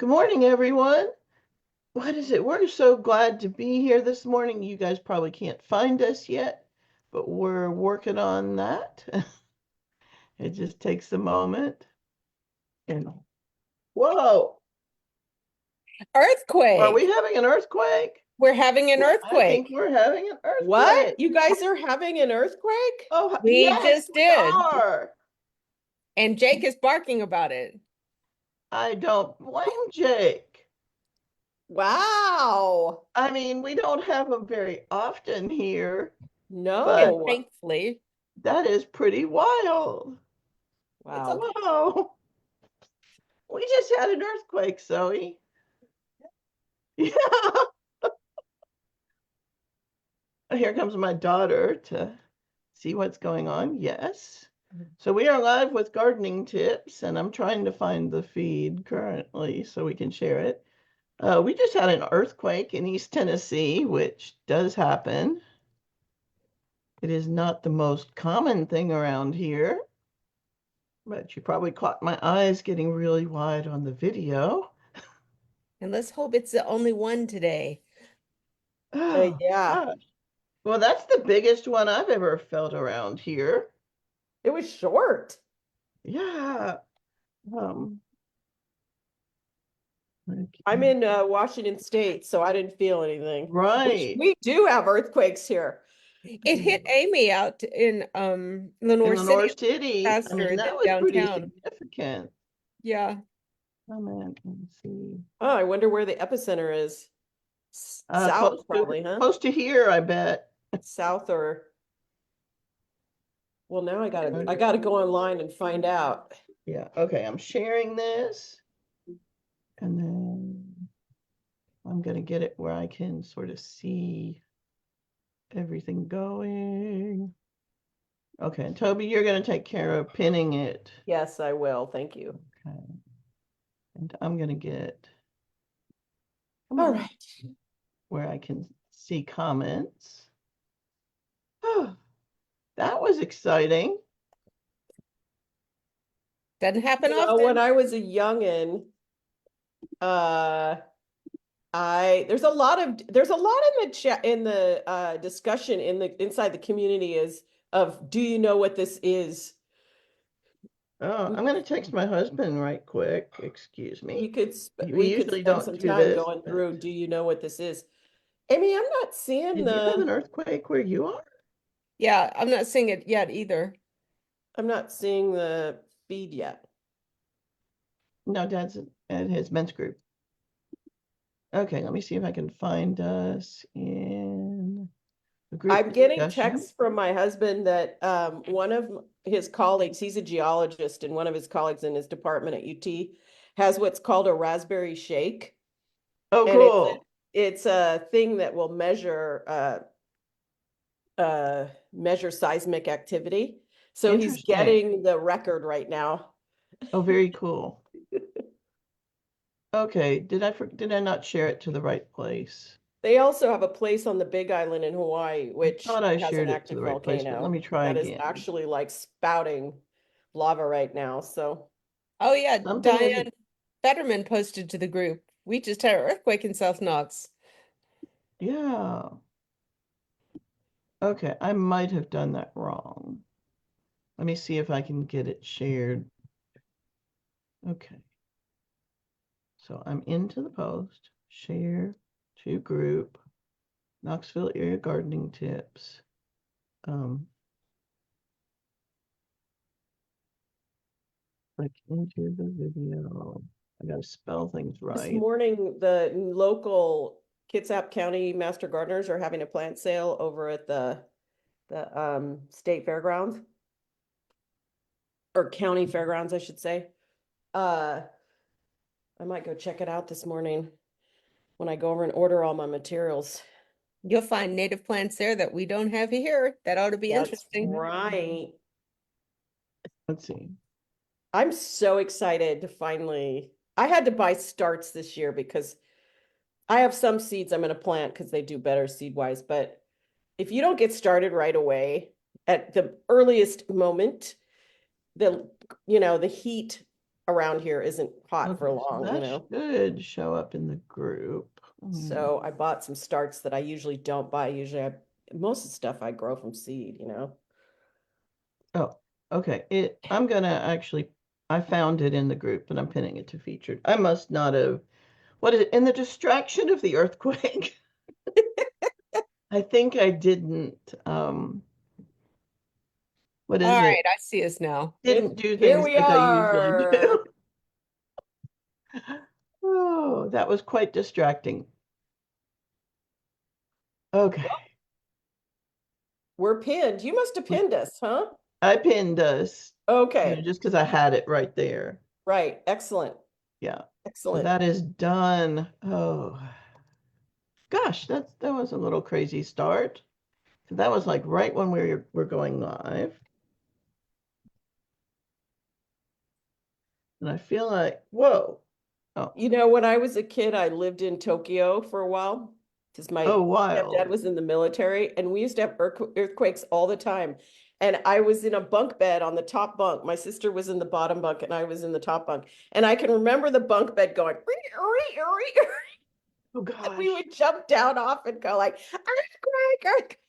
Good morning, everyone. What is it? We're so glad to be here this morning. You guys probably can't find us yet, but we're working on that. It just takes a moment. And whoa, are we Earthquake. having an earthquake? We're having an I think earthquake. we're having an What? earthquake. You guys are having an earthquake? Oh, We yes, just we did. are. And Jake is barking about it. I don't blame Jake. Wow. I mean, we don't have them very often here, but No. Thankfully. that is pretty wild. It's Wow. okay. Whoa. We just had an earthquake, Zoe. Yeah. Here comes my daughter to see what's going on. Yes. So we are live with gardening tips, and I'm trying to find the feed currently so we can share it. We just had an earthquake in East Tennessee, which does happen. It is not the most common thing around here, but you probably caught my eyes getting really wide on the video. And let's hope it's the only one today. Oh, Yeah. gosh. Well, that's the biggest one I've ever felt around here. It was short. Yeah. Um, I'm in Washington State, so I didn't feel anything. right. We do have earthquakes here. It hit Amy out in Lenore In City Lenore City, I faster mean, than that was pretty downtown. significant. Yeah. Oh man, let's see. Oh, I wonder where the epicenter is. Close South, to probably, huh? close to here, I bet. South or well, now I gotta go online and find out. Yeah, okay, I'm sharing this, and then I'm gonna get it where I can sort of see everything going. Okay, and Toby, you're gonna take care of pinning it. Yes, I will. Thank you. Okay. And I'm gonna get, come All on, right. where I can see comments. Oh, that was exciting. Doesn't happen You know, when often. I was a youngin', uh, there's a lot in the chat in the discussion inside the community is of do you know what this is? Oh, I'm gonna text my husband right quick. Excuse We me. could We we could usually spend don't some do time this, going but through do you know what this is? Amy, I'm not seeing did you have an earthquake where you are? Yeah, I'm not seeing it yet either. the feed yet. No, Dad's at his men's group. Okay, let me see if I can find us in the group I'm getting discussion. texts from my husband that one of his colleagues, he's a geologist, and one of his colleagues in his department at UT has what's called a raspberry shake. Oh, And cool. it's a thing that will measure seismic activity. So he's Interesting. getting the record right now. Oh, very cool. Okay, did I not share it to the right place? They also have a place on the Big Island in Hawaii, I which thought I has an shared it to active the right place, but let volcano me try that is again. actually like spouting lava right now. So Oh yeah, Something is, Diane Fetterman posted to the group. We just had an earthquake in South Knox. yeah. Okay, I might have done that wrong. Let me see if I can get it shared. Okay. So I'm into the post, share to group, Knoxville area gardening tips. Click into the video. I gotta spell things this right. morning, the local Kitsap County Master Gardeners are having a plant sale over at the state fairgrounds or county fairgrounds, I should say. I might go check it out this morning when I go over and order all my materials. You'll find native plants there that we don't have here. That ought to be That's interesting. right. Let's see. I'm so excited to finally. I had to buy starts this year because I have some seeds I'm going to plant because they do better seed wise. But if you don't get started right away at the earliest moment, the heat around here isn't hot for Okay, so long, you that know. should show up in the group. So I bought some starts that I usually don't buy. Most of the stuff I grow from seed, you know. Oh, okay. I'm gonna actually, I found it in the group and I'm pinning it to featured. I must not have, what is it? In the distraction of the earthquake, I think I didn't, what All is right, it? I see us now. Didn't do Here things we like I usually are. do. Oh, that was quite distracting. Okay. We're pinned. You must have We, pinned us, huh? I pinned us, Okay. just because I had it right there. Right. Excellent. Yeah. So Excellent. that is done. Oh, gosh, that was a little crazy start. That was like right when we're going live. And I feel like, whoa. Oh, You know, when I was a kid, I lived in Tokyo for a while because my oh, stepdad wild. was in the military and we used to have earthquakes all the time. And I was in a bunk bed on the top bunk. My sister was in the bottom bunk and I was in the top bunk. And I can remember the bunk bed going, Oh we gosh. would jump down off and go like, earthquake.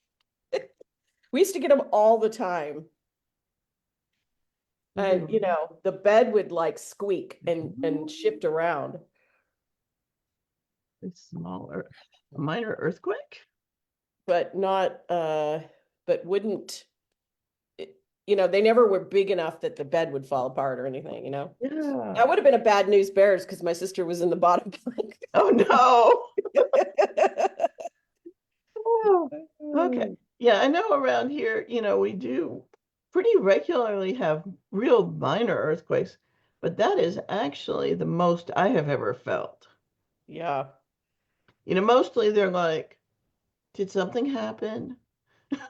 We used to get them all the time. And, you Mhm. know, the bed would like squeak and Mhm. shift around. A smaller, a minor earthquake? But not but wouldn't you know, they never were big enough that the bed would fall apart or anything, you know. That Yeah. would have been a bad news bears because my sister was in the bottom bunk. Oh no. Oh, okay. Yeah, I know around here, we do pretty regularly have real minor earthquakes, but that is actually the most I have ever felt. Yeah. Mostly they're like, did something happen? And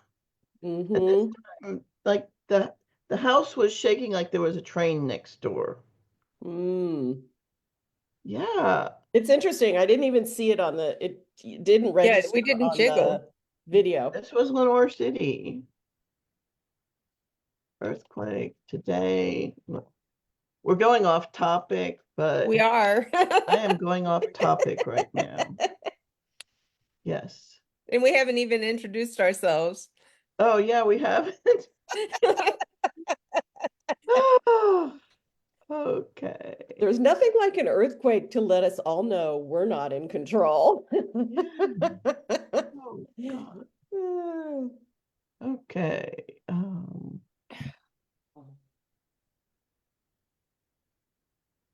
this Mm-hmm. time, like the house was shaking like there was a train next door. Mm. Yeah, It's interesting. I didn't even see it on it didn't Yeah, we register didn't on jiggle. the video. this was Lenore City. Earthquake today. We're going off topic, but We are. I am going off topic right now. Yes. And we haven't even introduced ourselves. Oh, yeah, we haven't. Oh, okay. There's nothing like an earthquake to let us all know we're not in control. Yeah. Oh, God. Okay.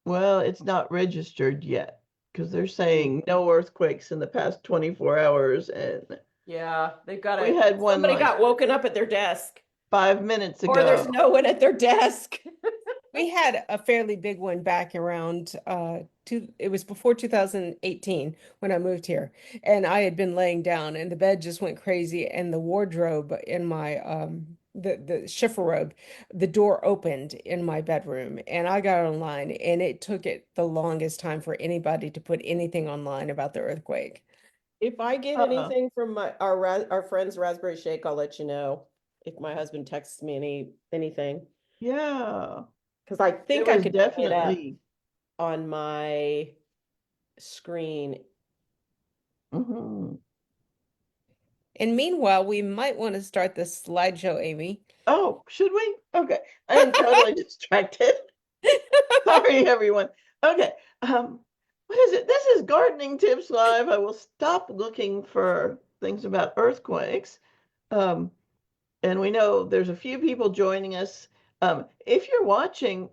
Well, it's not registered yet because they're saying no earthquakes in the past 24 hours, and Yeah, they've got we to, had one somebody like got woken up at their desk, 5 minutes or there's ago. no one at their desk. We had a fairly big one back around it was before 2018 when I moved here. And I had been laying down and the bed just went crazy and the wardrobe in my the chifforobe, the door opened in my bedroom and I got online and it took it the longest time for anybody to put anything online about the earthquake. If I get Uh, anything from our friend's raspberry shake, I'll let you know. If my husband texts me anything, yeah, because I it think I was could bring it up definitely. on my screen. Mhm. And meanwhile, we might want to start the slideshow, Amy. Oh, should we? Okay. I am totally distracted. Sorry, everyone. Okay. What is it? This is Gardening Tips Live. I will stop looking for things about earthquakes. Um, and we know there's a few people joining us. If you're watching,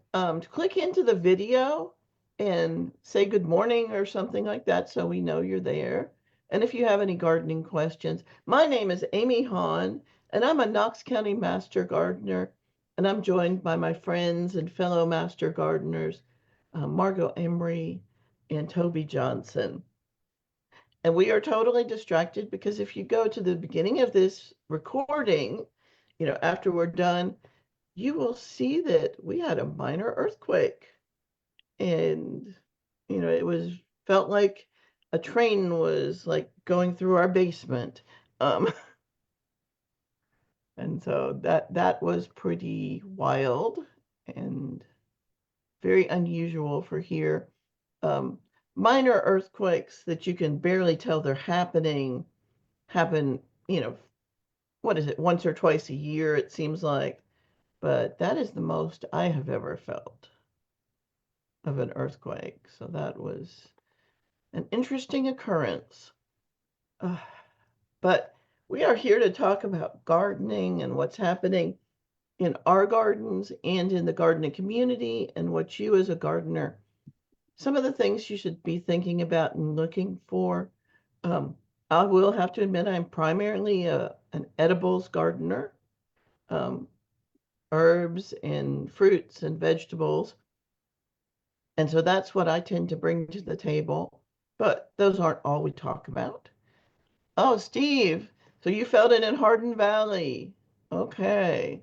click into the video and say good morning or something like that so we know you're there. And if you have any gardening questions, my name is Amy Hahn, and I'm a Knox County Master Gardener, and I'm joined by my friends and fellow Master Gardeners, Margot Emery and Toby Johnson. And we are totally distracted because if you go to the beginning of this recording, after we're done, you will see that we had a minor earthquake. And, it felt like a train was like going through our basement. Um, and so that was pretty wild. And very unusual for here. Um, Minor earthquakes that you can barely tell they're happening happen, what is it, once or twice a year, it seems like. But that is the most I have ever felt of an earthquake. So that was an interesting occurrence. Uh, but we are here to talk about gardening and what's happening in our gardens and in the gardening community, and what you as a gardener, some of the things you should be thinking about and looking for. Um, I will have to admit I'm primarily an edibles gardener, um, herbs and fruits and vegetables. And so that's what I tend to bring to the table. But those aren't all we talk about. Oh, Steve, so you felt it in Hardin Valley. Okay.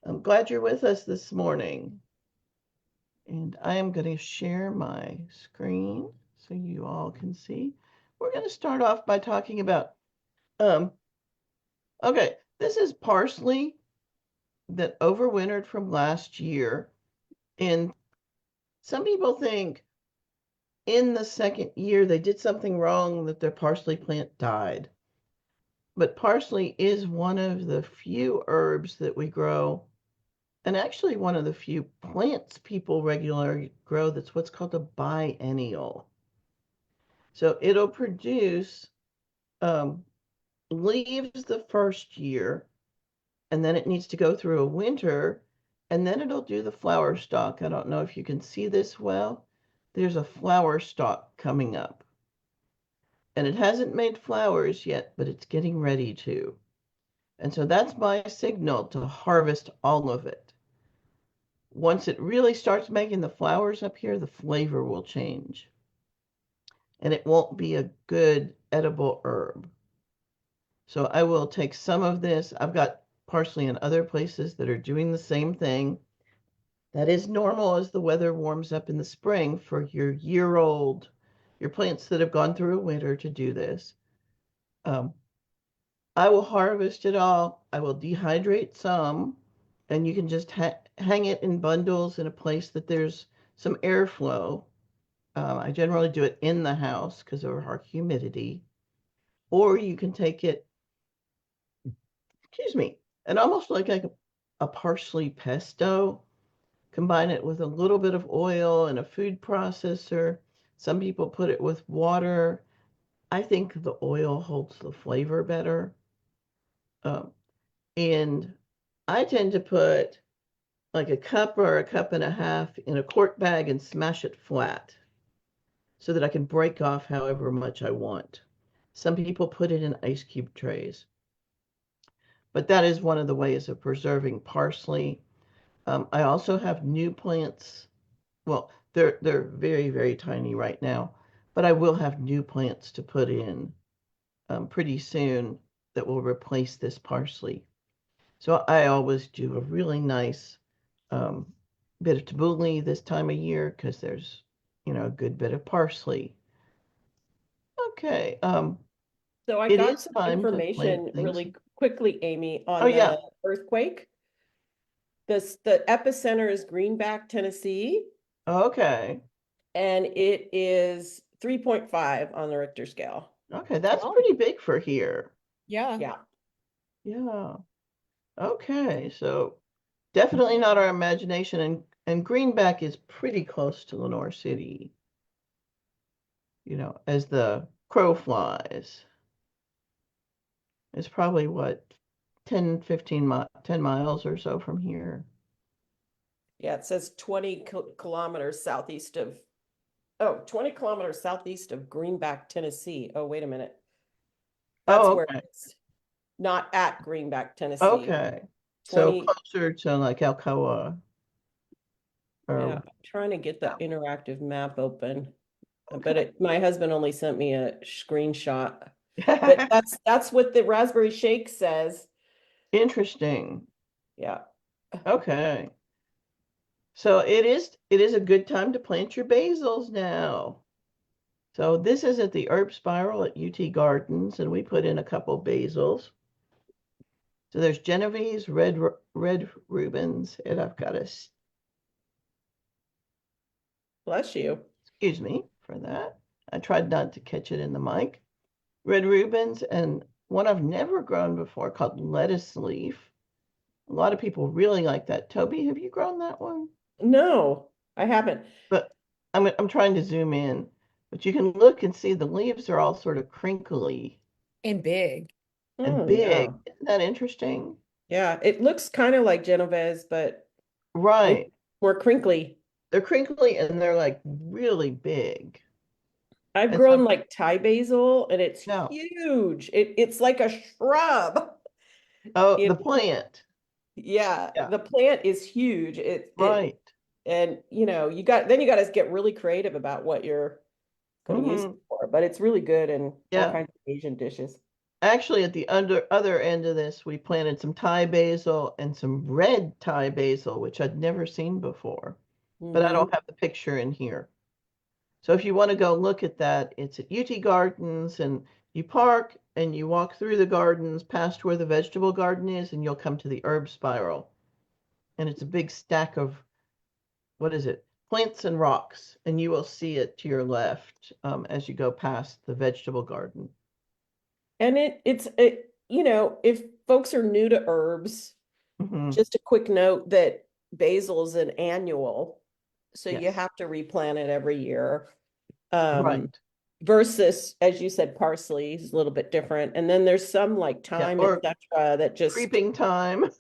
I'm glad you're with us this morning. And I am going to share my screen so you all can see. We're going to start off by talking about, um, okay, this is parsley that overwintered from last year. And some people think in the second year they did something wrong, that their parsley plant died. But parsley is one of the few herbs that we grow, and actually one of the few plants people regularly grow that's what's called a biennial. So it'll produce um, leaves the first year, and then it needs to go through a winter, and then it'll do the flower stalk. I don't know if you can see this well. There's a flower stalk coming up. And it hasn't made flowers yet, but it's getting ready to. And so that's my signal to harvest all of it. Once it really starts making the flowers up here, the flavor will change. And it won't be a good edible herb. So I will take some of this. I've got parsley in other places that are doing the same thing. That is normal as the weather warms up in the spring for your year-old, your plants that have gone through a winter to do this. I will harvest it all. I will dehydrate some, and you can just hang it in bundles in a place that there's some airflow. I generally do it in the house because of our humidity. Or you can take it, excuse me, and almost like a parsley pesto, combine it with a little bit of oil and a food processor. Some people put it with water. I think the oil holds the flavor better. Um, and I tend to put like a cup or a cup and a half in a quart bag and smash it flat so that I can break off however much I want. Some people put it in ice cube trays, but that is one of the ways of preserving parsley. I also have new plants. Well, they're very, very tiny right now, but I will have new plants to put in pretty soon that will replace this parsley. So I always do a really nice um, bit of tabbouleh this time of year because there's, a good bit of parsley. Okay, So I it got is some time to plant information things. really quickly, Amy, Oh on yeah, the earthquake. The epicenter is Greenback, Tennessee, okay, and it is 3.5 on the Richter scale. okay, that's Wow. pretty big for here. Yeah. Yeah. Yeah, okay, so definitely not our imagination, and Greenback is pretty close to Lenore City, as the crow flies. It's probably what, 10, 10 miles or so from here. Yeah, it says 20 kilometers southeast of, oh, 20 kilometers southeast of Greenback, Tennessee. Oh, wait a minute. That's Oh, where okay. it's not at Greenback, Tennessee. Okay. So 20, closer to like Alcoa yeah, or I'm trying to get the interactive map open. But okay. my husband only sent me a screenshot. But that's what the raspberry shake says. Interesting. Yeah. Okay. So it is a good time to plant your basils now. So this is at the herb spiral at UT Gardens, and we put in a couple basils. So there's Genevieve's red Rubens, and I've got a Bless you. Excuse me for that. I tried not to catch it in the mic. Red Rubens, and one I've never grown before called lettuce leaf. A lot of people really like that. Toby, have you grown that one? No, I haven't. But I'm trying to zoom in, but you can look and see the leaves are all sort of crinkly And big. and Oh, yeah. big. Isn't that interesting? Yeah, it looks kind of like Genovese, but maybe Right. more crinkly. They're crinkly and they're like really big. I've And so grown like Thai basil and it's now, huge. It's like a shrub. oh, You the know, plant. yeah, Yeah, the plant is huge. It right. and you got to get really creative about what you're going to use it Hmm. for, but it's really good in all Yeah. kinds of Asian dishes. Actually, at the other end of this, we planted some Thai basil and some red Thai basil, which I'd never seen before. But I Hmm. don't have the picture in here. So if you want to go look at that, it's at UT Gardens, and you park and you walk through the gardens past where the vegetable garden is, and you'll come to the herb spiral. And it's a big stack of, what is it? Plants and rocks, and you will see it to your left as you go past the vegetable garden. And if folks are new to herbs, Hmm. just a quick note that basil is an annual, so you Yes, have to replant it every year. Um, right. versus, as you said, parsley is a little bit different. And then there's some like Yeah, thyme, or etc., that just creeping time.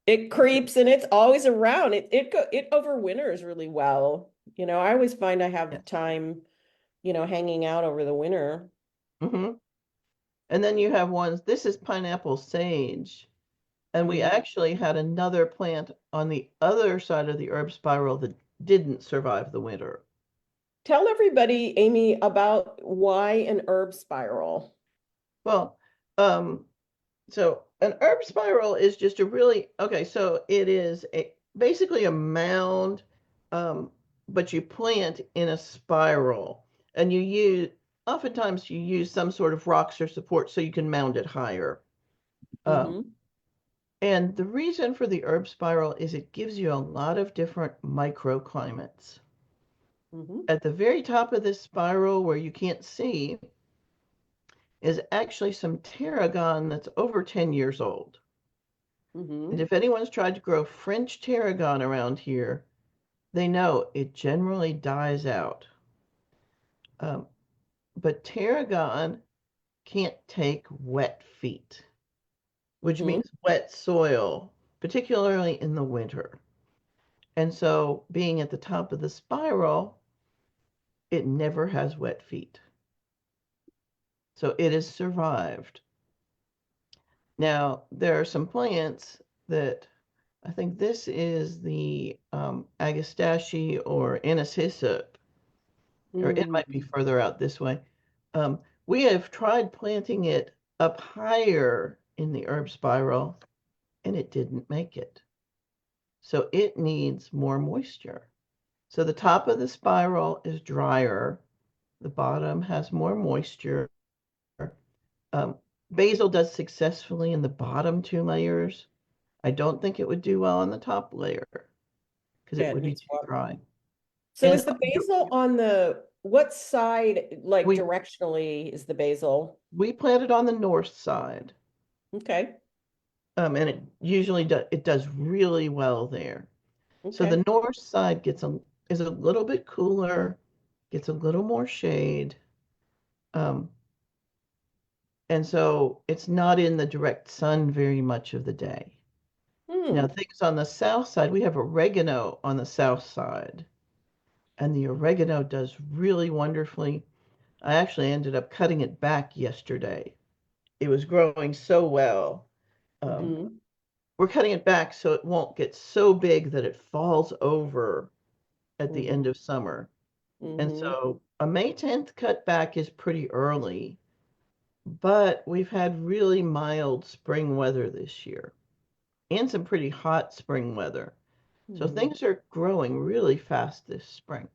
it creeps and it's always around. It overwinters really well. I always find I have Yeah. time, hanging out over the winter. Hmm. And then you have ones, this is pineapple sage. And we Mhm. actually had another plant on the other side of the herb spiral that didn't survive the winter. Tell everybody, Amy, about why an herb spiral. Well, um, so an herb spiral is just a really, okay, so it is basically a mound, um, but you plant in a spiral and oftentimes you use some sort of rocks or support so you can mound it higher. Um, Hmm. and the reason for the herb spiral is it gives you a lot of different microclimates. Hmm. At the very top of this spiral where you can't see is actually some tarragon that's over 10 years old. And Hmm. if anyone's tried to grow French tarragon around here, they know it generally dies out. Um, but tarragon can't take wet feet, which Hmm. means wet soil, particularly in the winter. And so, being at the top of the spiral, it never has wet feet. So, it has survived. Now, there are some plants that I think this is the agastache or anise hyssop, or it might be Hmm. further out this way. We have tried planting it up higher in the herb spiral, and it didn't make it. So it needs more moisture. So the top of the spiral is drier, the bottom has more moisture. Um, Basil does successfully in the bottom two layers. I don't think it would do well on the top layer because Yeah, it it would be needs too water. dry. So And is the basil on what side, like we directionally, is the basil? we planted on the north side, Okay. and it does really well there. So Okay. the north side is a little bit cooler, gets a little more shade, um, and so it's not in the direct sun very much of the day. Now, Hmm. things on the south side, we have oregano on the south side, and the oregano does really wonderfully. I actually ended up cutting it back yesterday. It was growing so well. Um, Hmm. we're cutting it back so it won't get so big that it falls over at the Hmm. end of summer. And Hmm. so a May 10th cutback is pretty early, but we've had really mild spring weather this year and some pretty hot spring weather. So Hmm. things are growing really fast this spring.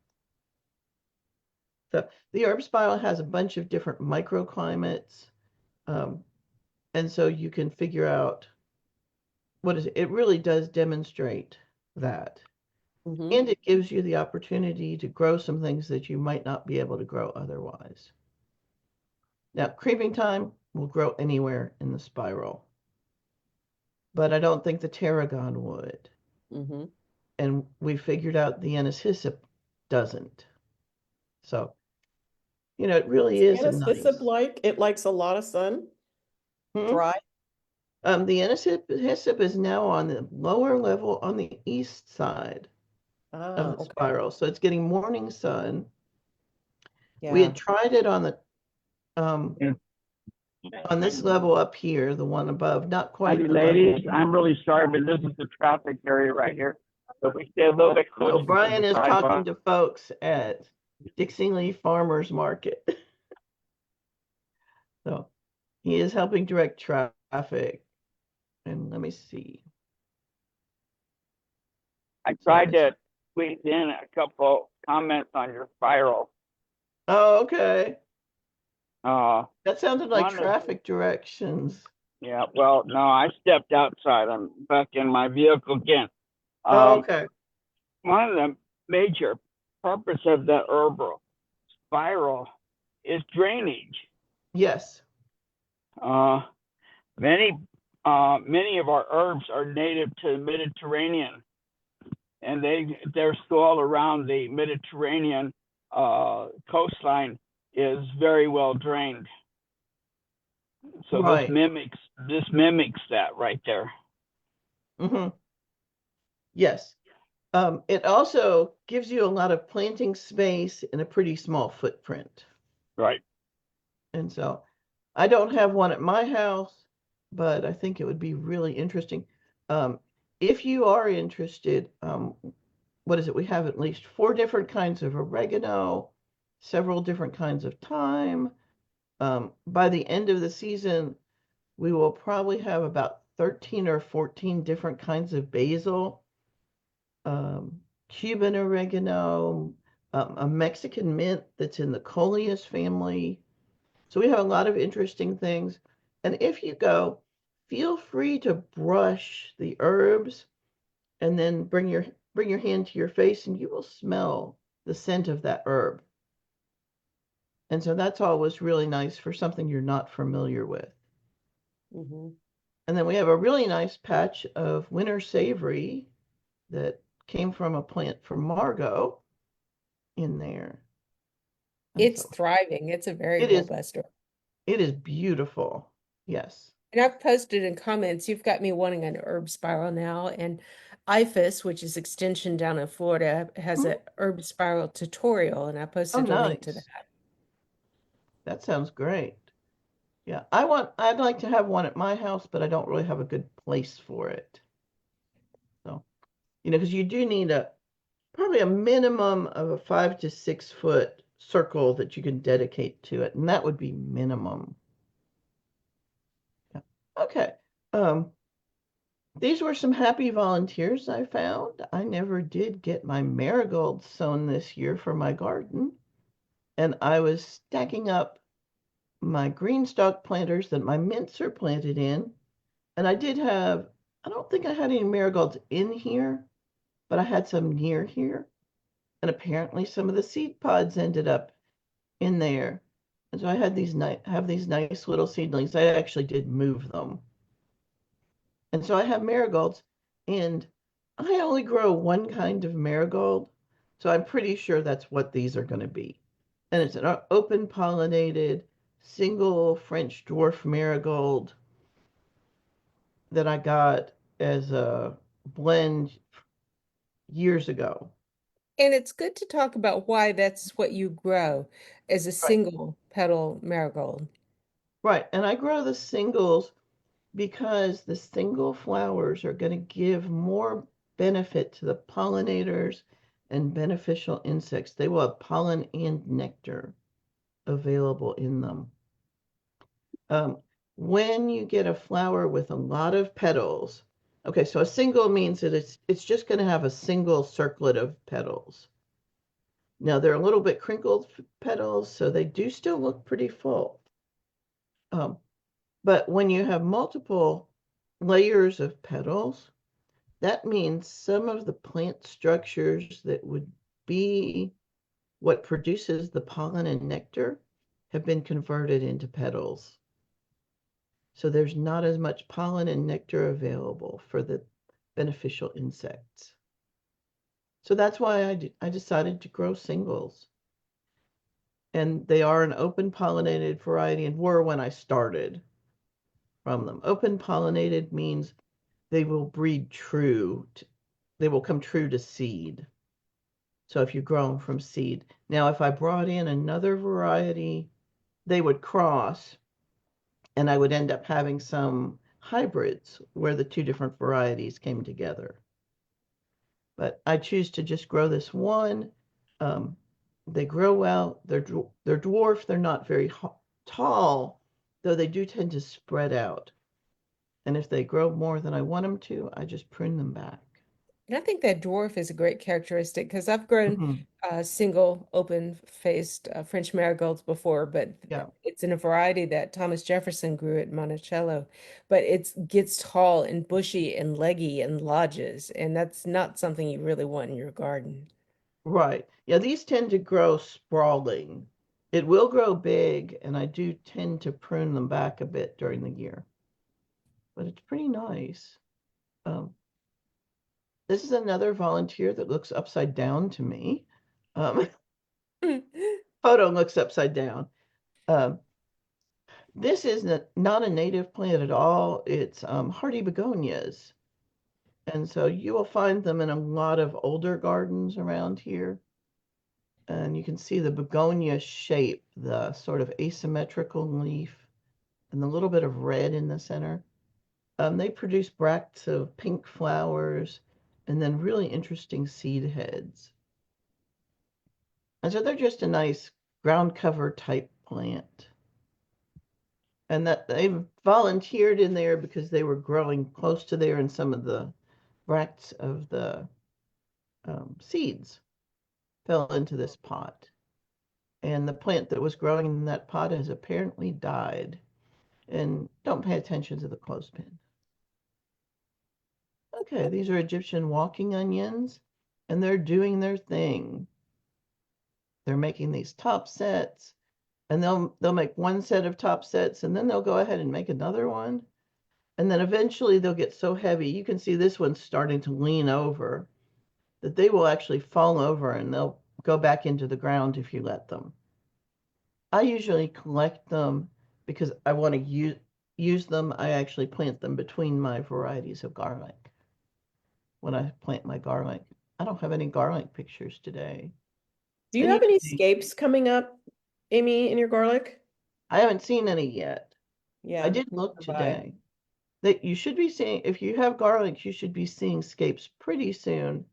So the herb spiral has a bunch of different microclimates. Um, and so you can figure out what is it. It really does demonstrate that. Mhm. and it gives you the opportunity to grow some things that you might not be able to grow otherwise. Now, creeping thyme will grow anywhere in the spiral, but I don't think the tarragon would. Mhm. And we figured out the anise hyssop doesn't. So, it really is a Anise hyssop nice. like it likes a lot of sun, Hmm? dry. The anise hyssop is now on the lower level on the east side of Ah, the okay. spiral. So it's getting morning sun. We Yeah. had tried it on the um, on this level up here, the one above, not quite Howdy, the level. ladies. I'm really sorry, but this is the traffic area right here. So if we stay a little bit So closer to Brian the is talking sidewalk. to folks at Dixie Lee Farmers Market. So he is helping direct traffic. And let me see. I So tried to squeeze in a couple comments on your spiral. oh, okay. Uh, That sounded like one of, traffic directions. yeah, well, no, I stepped outside. I'm back in my vehicle again. Oh, Um, okay. one of the major purpose of the herbal spiral is drainage. Yes. Uh, many, many of our herbs are native to the Mediterranean, and their soil around the Mediterranean coastline is very well drained. So Right. this mimics that right there. Hmm. Yes. It also gives you a lot of planting space in a pretty small footprint. Right. And so I don't have one at my house, but I think it would be really interesting. Um, if you are interested, what is it? We have at least 4 different kinds of oregano, several different kinds of thyme. By the end of the season, we will probably have about 13 or 14 different kinds of basil, Cuban oregano, a Mexican mint that's in the coleus family. So we have a lot of interesting things. And if you go, feel free to brush the herbs and then bring your hand to your face and you will smell the scent of that herb. And so that's always really nice for something you're not familiar with. Mhm. And then we have a really nice patch of winter savory that came from a plant from Margot in there. And It's so thriving. It's a very it is robust herb. it is beautiful. Yes. And I've posted in comments, you've got me wanting an herb spiral now. And IFAS, which is Extension down in Florida, has Mhm. a herb spiral tutorial, and I Oh, posted a link to nice. that. That sounds great. Yeah, I'd like to have one at my house, but I don't really have a good place for it. So, because you do need probably a minimum of a 5 to 6 foot circle that you can dedicate to it, and that would be minimum. Yeah. Okay. Um, these were some happy volunteers I found. I never did get my marigolds sown this year for my garden, and I was stacking up my green stalk planters that my mints are planted in. And I don't think I had any marigolds in here, but I had some near here. And apparently some of the seed pods ended up in there. And so I had have these nice little seedlings. I actually did move them. And so I have marigolds, and I only grow one kind of marigold. So I'm pretty sure that's what these are going to be. And it's an open pollinated single French dwarf marigold that I got as a blend years ago. And it's good to talk about why that's what you grow as a Right. single petal marigold. Right. And I grow the singles because the single flowers are going to give more benefit to the pollinators and beneficial insects. They will have pollen and nectar available in them. Um, when you get a flower with a lot of petals, okay, so a single means that it's just going to have a single circlet of petals. Now they're a little bit crinkled petals, so they do still look pretty full. Um, but when you have multiple layers of petals, that means some of the plant structures that would be what produces the pollen and nectar have been converted into petals. So there's not as much pollen and nectar available for the beneficial insects. So that's why I decided to grow singles. And they are an open pollinated variety and were when I started from them. Open pollinated means they will breed true, they will come true to seed. So if you grow them from seed. Now, if I brought in another variety, they would cross and I would end up having some hybrids where the two different varieties came together. But I choose to just grow this one. They grow well. They're dwarf. They're not very tall, though they do tend to spread out. And if they grow more than I want them to, I just prune them back. And I think that dwarf is a great characteristic because I've grown Mhm. single open-faced French marigolds before, but Yeah, it's in a variety that Thomas Jefferson grew at Monticello. But it gets tall and bushy and leggy and lodges, and that's not something you really want in your garden. right. Yeah, these tend to grow sprawling. It will grow big, and I do tend to prune them back a bit during the year. But it's pretty nice. Um, this is another volunteer that looks upside down to me. Photo looks upside down. Um, this is not a native plant at all. It's hardy begonias. And so you will find them in a lot of older gardens around here. And you can see the begonia shape, the sort of asymmetrical leaf, and the little bit of red in the center. They produce bracts of pink flowers and then really interesting seed heads. And so they're just a nice ground cover type plant. And that they've volunteered in there because they were growing close to there and some of the bracts of the seeds fell into this pot. And the plant that was growing in that pot has apparently died. And don't pay attention to the clothespin. Okay, these are Egyptian walking onions, and they're doing their thing. They're making these top sets, and they'll make one set of top sets, and then they'll go ahead and make another one. And then eventually they'll get so heavy, you can see this one's starting to lean over, that they will actually fall over and they'll go back into the ground if you let them. I usually collect them because I want to use them. I actually plant them between my varieties of garlic. When I plant my garlic, I don't have any garlic pictures today. Do you And have any usually, scapes coming up, Amy, in your garlic? I haven't seen any yet. I Yeah. did look Bye. today. That you should be seeing, if you have garlic, you should be seeing scapes pretty soon.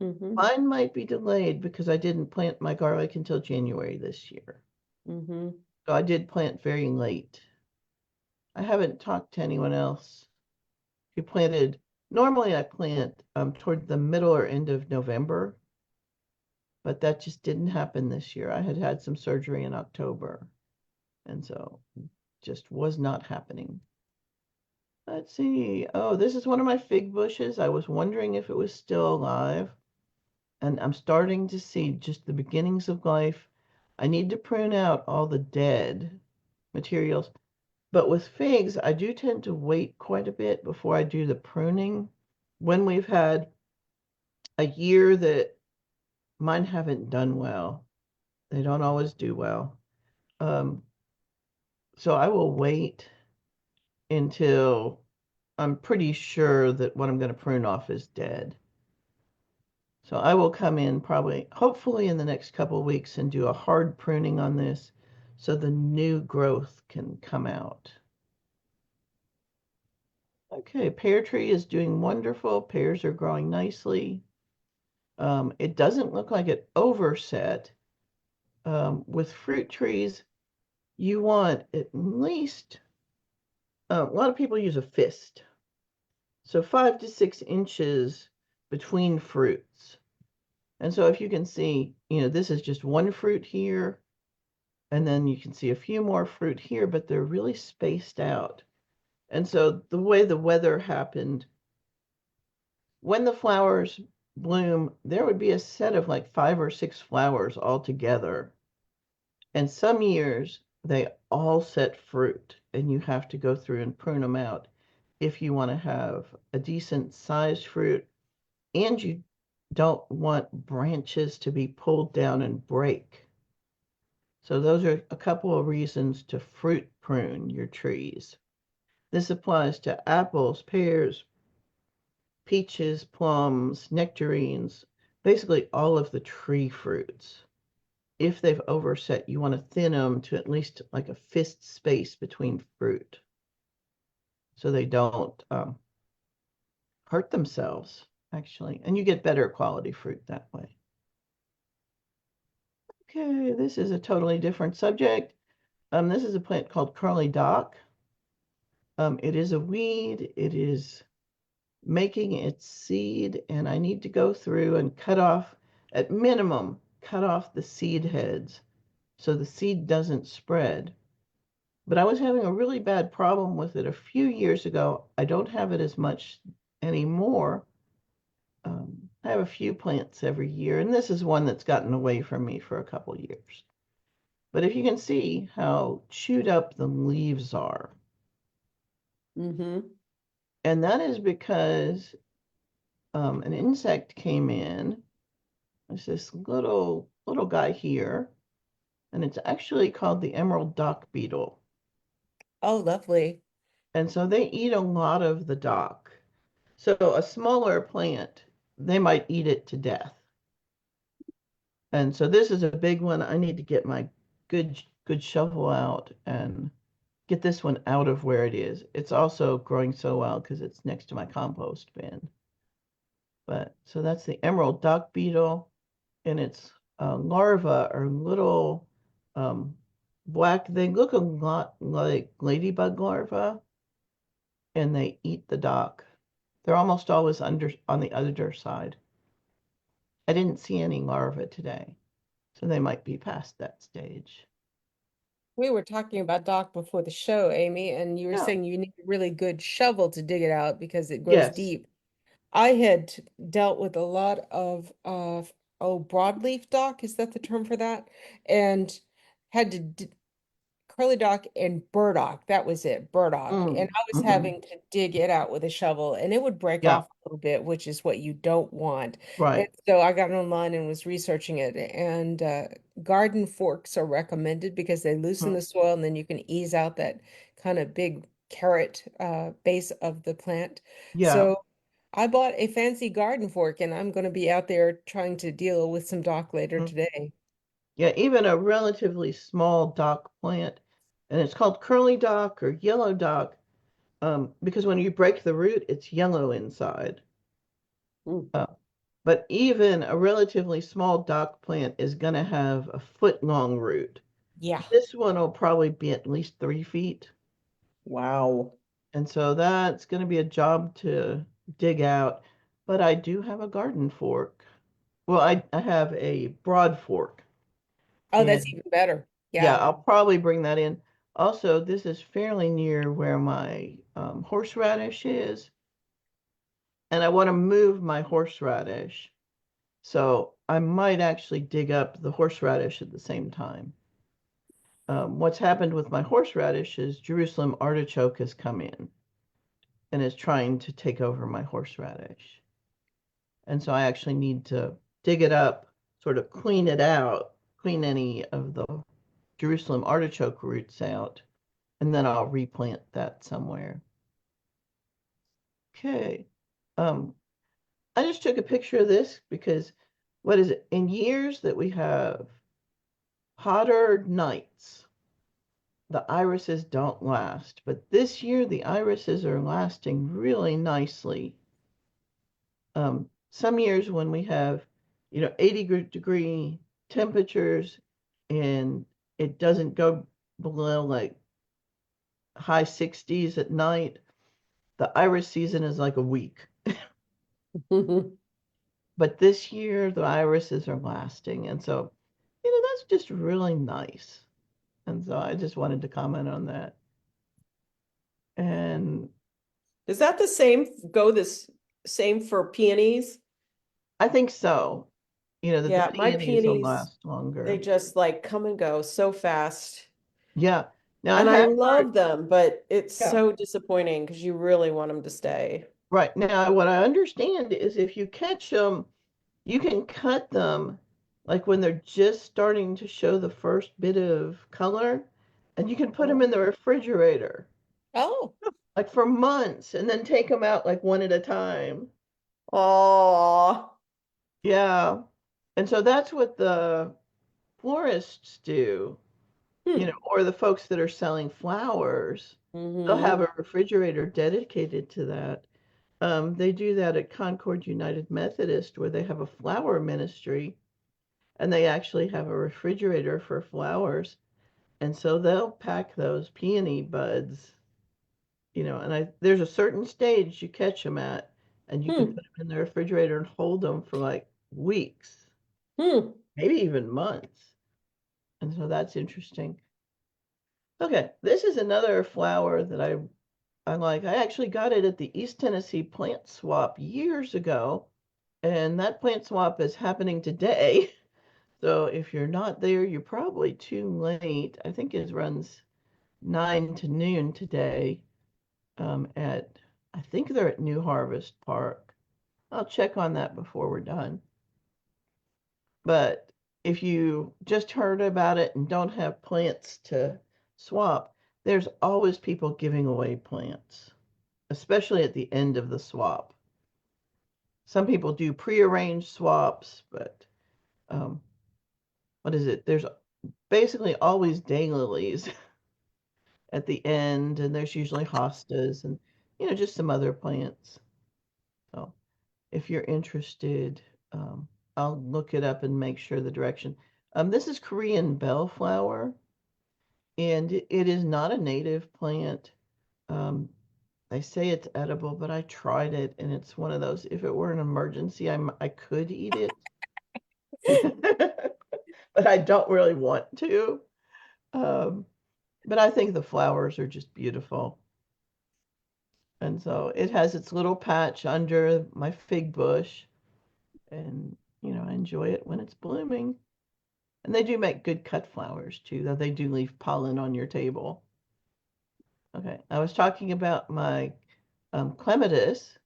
Mm-hmm. Mine might be delayed because I didn't plant my garlic until January this year. Mm-hmm. So I did plant very late. I haven't talked to anyone else who planted. Normally I plant toward the middle or end of November, but that just didn't happen this year. I had had some surgery in October, and so just was not happening. Let's see. Oh, this is one of my fig bushes. I was wondering if it was still alive. And I'm starting to see just the beginnings of life. I need to prune out all the dead materials. But with figs, I do tend to wait quite a bit before I do the pruning. When we've had a year that mine haven't done well, they don't always do well. Um, so I will wait until I'm pretty sure that what I'm going to prune off is dead. So I will come in probably, hopefully in the next couple of weeks and do a hard pruning on this so the new growth can come out. Okay, pear tree is doing wonderful. Pears are growing nicely. It doesn't look like it overset. With fruit trees, you want at least, a lot of people use a fist. So 5 to 6 inches between fruits. And so if you can see, this is just one fruit here, and then you can see a few more fruit here, but they're really spaced out. And so the way the weather happened, when the flowers bloom, there would be a set of like 5 or 6 flowers all together. And some years they all set fruit, and you have to go through and prune them out if you want to have a decent sized fruit, and you don't want branches to be pulled down and break. So those are a couple of reasons to fruit prune your trees. This applies to apples, pears, peaches, plums, nectarines, basically all of the tree fruits. If they've overset, you want to thin them to at least like a fist space between fruit so they don't hurt themselves, actually. And you get better quality fruit that way. Okay, this is a totally different subject. This is a plant called curly dock. It is a weed. It is making its seed, and I need to go through and cut off, at minimum, cut off the seed heads so the seed doesn't spread. But I was having a really bad problem with it a few years ago. I don't have it as much anymore. I have a few plants every year, and this is one that's gotten away from me for a couple years. But if you can see how chewed up the leaves are, Mm-hmm. and that is because an insect came in. There's this little guy here, and it's actually called the emerald dock beetle. Oh, lovely. And so they eat a lot of the dock. So a smaller plant, they might eat it to death. And so this is a big one. I need to get my good shovel out and get this one out of where it is. It's also growing so well because it's next to my compost bin. But so that's the emerald dock beetle, and its larvae are little um, black. They look a lot like ladybug larvae, and they eat the dock. They're almost always under on the underside. I didn't see any larvae today, so they might be past that stage. We were talking about dock before the show, Amy, and you were Yeah. saying you need a really good shovel to dig it out because it grows Yes. deep. I had dealt with a lot of broadleaf dock, is that the term for that? And had to curly dock and burdock. That was it, burdock. And I was Mm-hmm. having to dig it out with a shovel, and it would break Yeah. off a little bit, which is what you don't want. And Right. so I got online and was researching it. And garden forks are recommended because they loosen Mm. the soil, and then you can ease out that kind of big carrot base of the plant. Yeah. So I bought a fancy garden fork, and I'm going to be out there trying to deal with some dock later Mm. today. Yeah. Even a relatively small dock plant, and it's called curly dock or yellow dock, because when you break the root, it's yellow inside. Mm. Uh, but even a relatively small dock plant is going to have a foot long root. Yeah. This one will probably be at least 3 feet. Wow. And so that's going to be a job to dig out. But I do have a garden fork. Well, I have a broad fork. Oh, that's And even better. yeah, Yeah. I'll probably bring that in. Also, this is fairly near where my horseradish is. And I want to move my horseradish. So I might actually dig up the horseradish at the same time. What's happened with my horseradish is Jerusalem artichoke has come in and is trying to take over my horseradish. And so I actually need to dig it up, sort of clean it out, clean any of the Jerusalem artichoke roots out, and then I'll replant that somewhere. Okay. Um, I just took a picture of this because what is it? In years that we have hotter nights, the irises don't last. But this year, the irises are lasting really nicely. Some years when we have, 80-degree temperatures and it doesn't go below like high 60s at night, the iris season is like a week. But this year, the irises are lasting. And so, that's just really nice. And so I just wanted to comment on that. And Is that the same go this same for peonies? I think so. You know, that the Yeah, my peonies will peonies, last they longer. just like come and go so fast. Yeah. Now I And I have heard, love them, but it's yeah, so disappointing because you really want them to stay. right. Now what I understand is if you catch them, you can cut them like when they're just starting to show the first bit of color, and you can put them in the refrigerator Oh, like for months and then take them out like one at a time. Oh, Yeah. And so that's what the florists do, you know, hmm. or the folks that are selling flowers. They'll have Mm-hmm. a refrigerator dedicated to that. They do that at Concord United Methodist, where they have a flower ministry, and they actually have a refrigerator for flowers. And so they'll pack those peony buds, you know, and there's a certain stage you catch them at, and you can Hmm. put them in the refrigerator and hold them for like weeks, Hmm. maybe even months. And so that's interesting. Okay, this is another flower that I like. I actually got it at the East Tennessee plant swap years ago, and that plant swap is happening today. So if you're not there, you're probably too late. I think it runs 9 to noon today, at, I think they're at New Harvest Park. I'll check on that before we're done. But if you just heard about it and don't have plants to swap, there's always people giving away plants, especially at the end of the swap. Some people do prearranged swaps, but um, what is it? There's basically always daylilies at the end, and there's usually hostas and, you know, just some other plants. So if you're interested, I'll look it up and make sure the direction. This is Korean bellflower, and it is not a native plant. Um, they say it's edible, but I tried it, and it's one of those, if it were an emergency, I could eat it, but I don't really want to. Um, but I think the flowers are just beautiful. And so it has its little patch under my fig bush, and, you know, I enjoy it when it's blooming. And they do make good cut flowers too, though they do leave pollen on your table. Okay, I was talking about my clematis,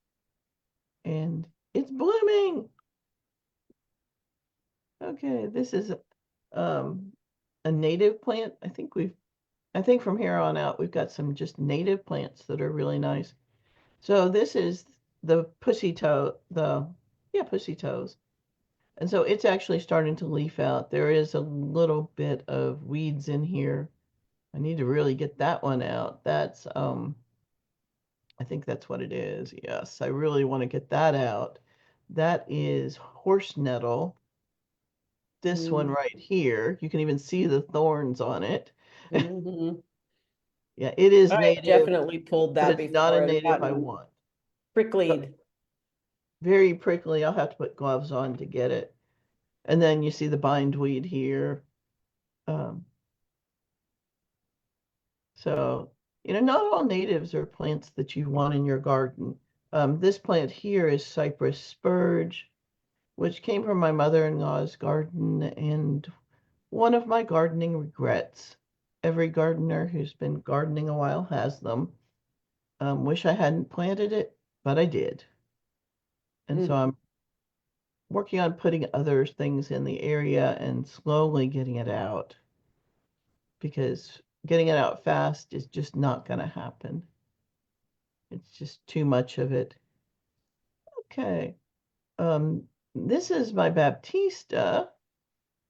and it's blooming. Okay, this is um, a native plant. I think from here on out, we've got some just native plants that are really nice. So this is the pussy toe, yeah, pussy toes. And so it's actually starting to leaf out. There is a little bit of weeds in here. I need to really get that one out. I think that's what it is. Yes, I really want to get that out. That is horse nettle. This one right here, you can even see the thorns on it. Mm-hmm. Yeah, it is I native, definitely pulled but that it's not a before and native I gotten want. So pricklied. very prickly. I'll have to put gloves on to get it. And then you see the bindweed here. Um, so, you know, not all natives are plants that you want in your garden. This plant here is cypress spurge, which came from my mother-in-law's garden, and one of my gardening regrets. Every gardener who's been gardening a while has them. Wish I hadn't planted it, but I did. And so Mm. I'm working on putting other things in the area and slowly getting it out, because getting it out fast is just not going to happen. It's just too much of it. Okay. This is my Baptista,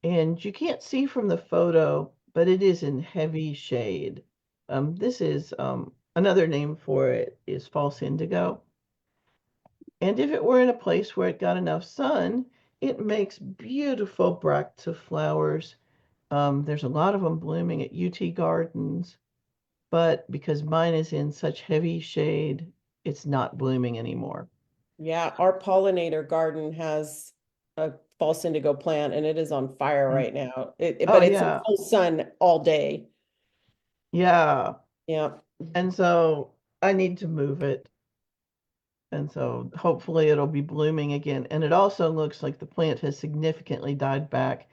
and you can't see from the photo, but it is in heavy shade. This is another name for it is false indigo. And if it were in a place where it got enough sun, it makes beautiful bracts of flowers. There's a lot of them blooming at UT Gardens, but because mine is in such heavy shade, it's not blooming anymore. Yeah, our pollinator garden has a false indigo plant and it is on fire And right now. oh But it's in yeah, full sun all day. yeah. Yeah. And so I need to move it. And so hopefully it'll be blooming again. And it also looks like the plant has significantly died back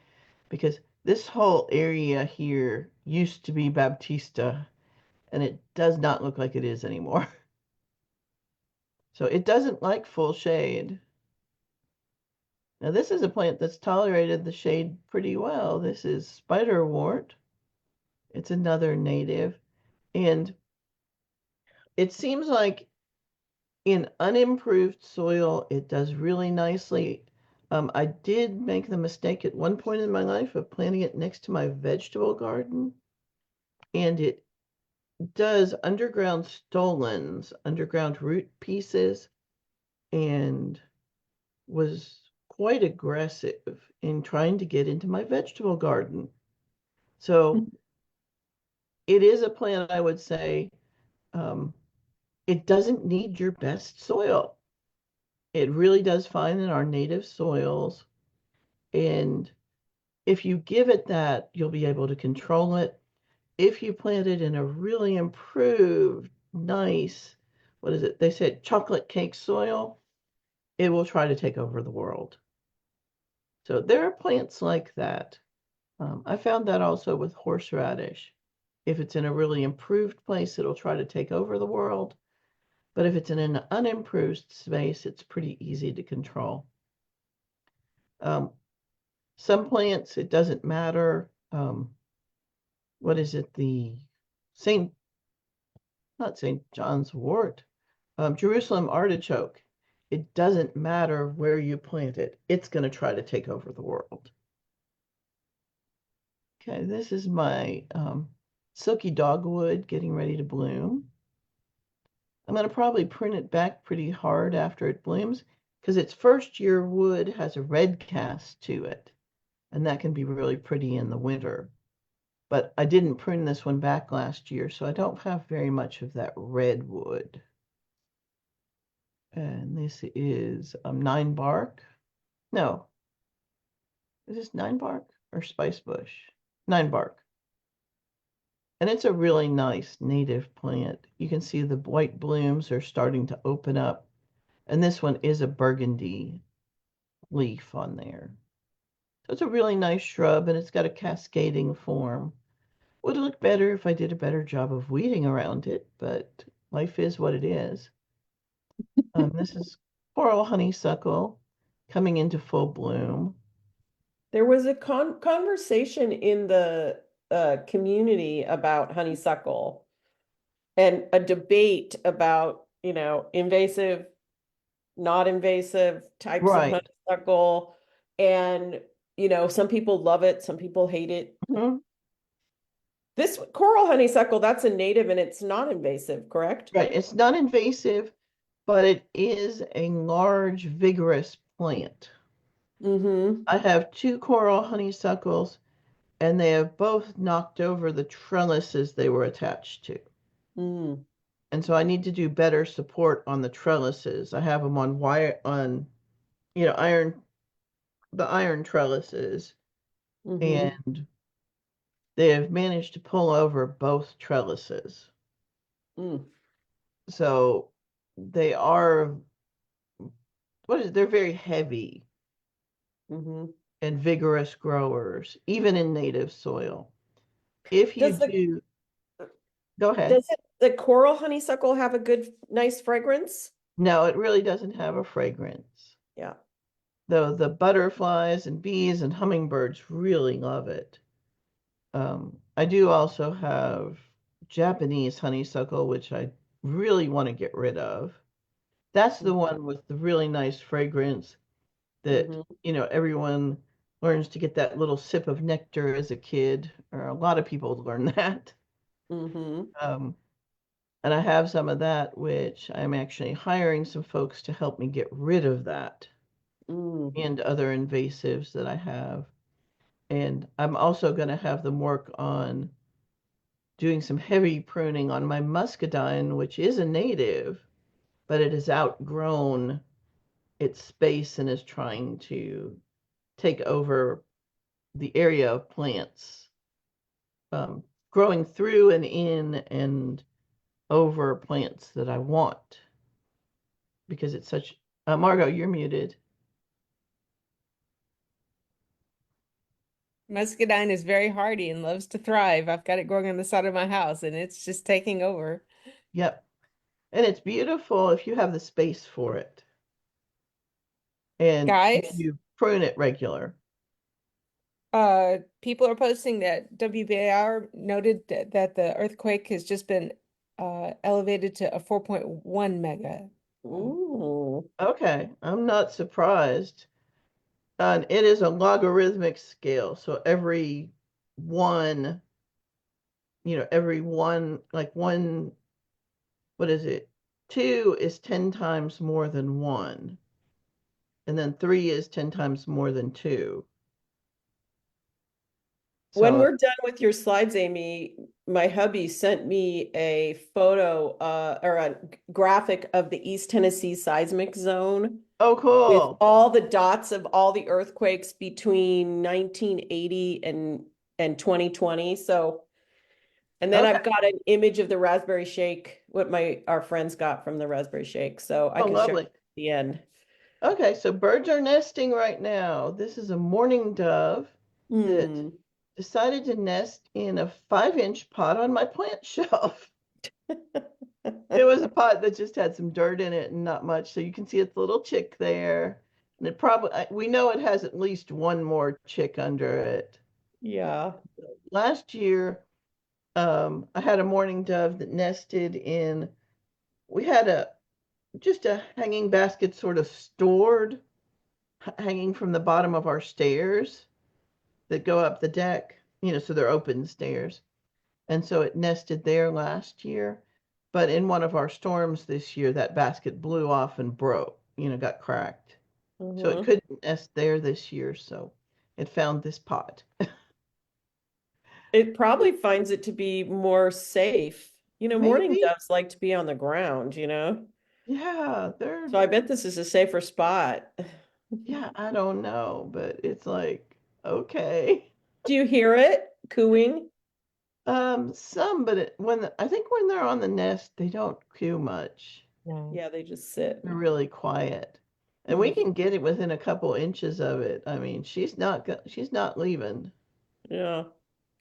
because this whole area here used to be Baptista, and it does not look like it is anymore. So it doesn't like full shade. Now this is a plant that's tolerated the shade pretty well. This is spiderwort. It's another native. And it seems like in unimproved soil, it does really nicely. I did make the mistake at one point in my life of planting it next to my vegetable garden, and it does underground stolons, underground root pieces, and was quite aggressive in trying to get into my vegetable garden. So it is a plant, I would say, um, it doesn't need your best soil. It really does fine in our native soils. And if you give it that, you'll be able to control it. If you plant it in a really improved, nice, what is it? They said chocolate cake soil, it will try to take over the world. So there are plants like that. I found that also with horseradish. If it's in a really improved place, it'll try to take over the world. But if it's in an unimproved space, it's pretty easy to control. Um, some plants, it doesn't matter. What is it? The Saint, not St. John's wort, Jerusalem artichoke. It doesn't matter where you plant it. It's going to try to take over the world. Okay, this is my silky dogwood getting ready to bloom. I'm going to probably prune it back pretty hard after it blooms because its first year wood has a red cast to it, and that can be really pretty in the winter. But I didn't prune this one back last year, so I don't have very much of that red wood. And this is nine bark. No, is this nine bark or spice bush? Nine bark. And it's a really nice native plant. You can see the white blooms are starting to open up. And this one is a burgundy leaf on there. So it's a really nice shrub and it's got a cascading form. Would look better if I did a better job of weeding around it, but life is what it is. This is coral honeysuckle coming into full bloom. There was a conversation in the community about honeysuckle and a debate about, invasive, not invasive types of Right. honeysuckle. And, some people love it, some people hate it. Mhm. This coral honeysuckle, that's a native and it's not invasive, correct? Right. It's not invasive, but it is a large, vigorous plant. Mm-hmm. I have two coral honeysuckles, and they have both knocked over the trellises they were attached to. Mm. And so I need to do better support on the trellises. I have them on wire on, the iron trellises, Mm-hmm. and they have managed to pull over both trellises. Mm. So they are, they're very heavy Mm-hmm. and vigorous growers, even in native soil. If you Does the do, go ahead. does the coral honeysuckle have a good, nice fragrance? No, it really doesn't have a fragrance. Yeah. Though the butterflies and bees and hummingbirds really love it. I do also have Japanese honeysuckle, which I really want to get rid of. That's the one with the really nice fragrance that, Mm-hmm. everyone learns to get that little sip of nectar as a kid, or a lot of people learn that. Mm-hmm. Um, and I have some of that, which I'm actually hiring some folks to help me get rid of that Mm. and other invasives that I have. And I'm also going to have them work on doing some heavy pruning on my muscadine, which is a native, but it has outgrown its space and is trying to take over the area of plants, growing through and in and over plants that I want. because it's such, Margot, you're muted. Muscadine is very hardy and loves to thrive. I've got it growing on the side of my house and it's just taking over. Yep. And it's beautiful if you have the space for it and Guys, you prune it regular. people are posting that WBAR noted that the earthquake has just been elevated to a 4.1 mega. Ooh. Okay, I'm not surprised. And it is a logarithmic scale. So every one, every one, like one, what is it? Two is 10 times more than one. And then three is 10 times more than two. When So, we're done with your slides, Amy, my hubby sent me a photo or a graphic of the East Tennessee seismic zone oh, with cool. all the dots of all the earthquakes between 1980 and 2020. So, and then Okay. I've got an image of the Raspberry Shake, what our friends got from the Raspberry Shake. So I Oh, can share lovely. at the end. Okay, so birds are nesting right now. This is a mourning dove that Hmm. decided to nest in a 5-inch pot on my plant shelf. It was a pot that just had some dirt in it and not much. So you can see its little chick there. And it probably, we know it has at least one more chick under it. Yeah. Last year, I had a mourning dove that nested in, we had just a hanging basket sort of stored, hanging from the bottom of our stairs that go up the deck, so they're open stairs. And so it nested there last year. But in one of our storms this year, that basket blew off and broke, got cracked. So it Hmm. couldn't nest there this year. So it found this pot. It probably finds it to be more safe. Mourning Maybe. doves like to be on the ground. Yeah, So I bet this is a safer spot. yeah, I don't know, but it's like, okay. Do you hear it cooing? Some, but I think when they're on the nest, they don't coo much. No. Yeah, they just sit. They're really quiet. And we Hmm. can get it within a couple inches of it. I mean, she's not leaving. Yeah,